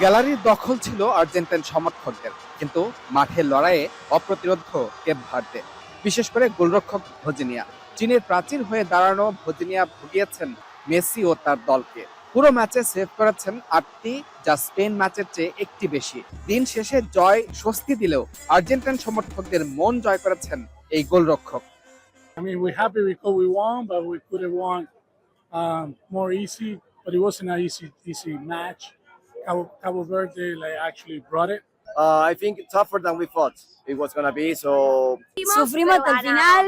গ্যালারির দখল ছিল আর্জেন্টাইন সমর্থকদের, কিন্তু মাঠের লড়াইয়ে অপ্রতিরোধ কেপ ভার্দে, বিশেষ করে গোলরক্ষক ভজিনিয়া। চীনের প্রাচীর হয়ে দাঁড়ানো ভজিনিয়া ভুগিয়েছেন মেসি ও তার দলকে। পুরো ম্যাচে সেভ করেছেন 8টি, যা স্পেন ম্যাচের চেয়ে একটি বেশি। দিন শেষে জয় স্বস্তি দিলেও আর্জেন্টাইন সমর্থকদের মন জয় করেছেন এই গোলরক্ষক। I mean, we're happy we won, but we could have won more easy. But it wasn't an easy match. Cabo Verde actually brought it. I think tougher than we thought it was gonna be. So Sufrimos hasta el final,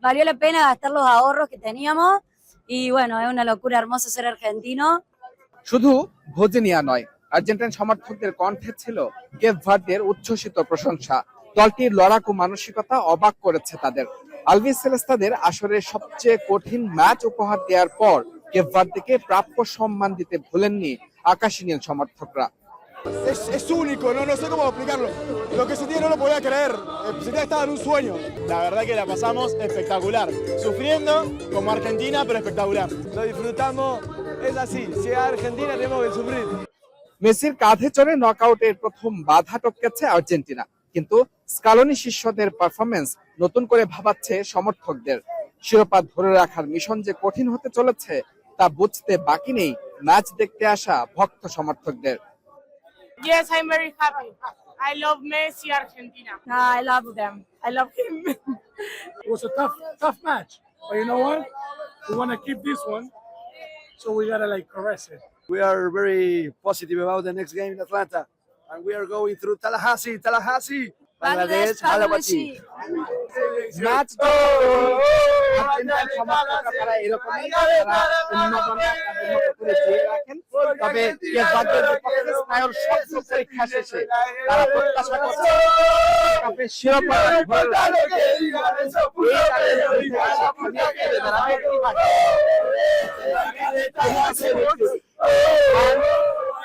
valió la pena gastar los ahorros que teníamos y bueno, es una locura hermoso ser argentino. শুধু ভজিনিয়া নয়, Argentine সমর্থকদের কণ্ঠে ছিল Cape ভার্দের উচ্ছ্বসিত প্রশংসা। দলটির লড়াকু মানসিকতা অবাক করেছে তাদের। আলবিস সেলেস্তাদের আসরের সবচেয়ে কঠিন ম্যাচ উপহার দেওয়ার পর কেপ ভার্দেকে প্রাপ্য সম্মান দিতে ভুলেননি আকাশী নীল সমর্থকরা। Es único, no sé cómo explicarlo. Lo que sentí no lo podía creer. Sentía que estaba en un sueño. La verdad que la pasamos espectacular. Sufriendo como Argentina, pero espectacular. Lo disfrutamos, es así. Si es Argentina tenemos que sufrir. মেসির কাঁধে চড়ে নকআউটের প্রথম বাধা টপকেছে Argentina, কিন্তু Scaloni শিষ্যদের performance নতুন করে ভাবাচ্ছে সমর্থকদের। শিরোপা ধরে রাখার মিশন যে কঠিন হতে চলেছে তা বুঝতে বাকি নেই ম্যাচ দেখতে আসা ভক্ত সমর্থকদের। Yes, I'm very happy. I love Messi, Argentina. I love them. I love him. It was a tough match. But you know what? We want to keep this one, so we gotta caress it. we are very positive about the next game in Atlanta, and we are going through Tallahassee, Bangladesh, Malawi. Match Argentine সমর্থকরা তারা এরকমই, তারা উন্মাদনা তাদের মতো করে জিয়ে রাখেন। তবে কেপ ভার্দের বিপক্ষে স্নায়ুর শক্ত পরীক্ষা শেষে তারা প্রত্যাশা করছে কাপের শিরোপা ধরে রাখবে। এই তাদের বিরুদ্ধে আসা খামিয়াকে দাঁড়াবে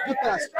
যুক্তরাষ্ট্র।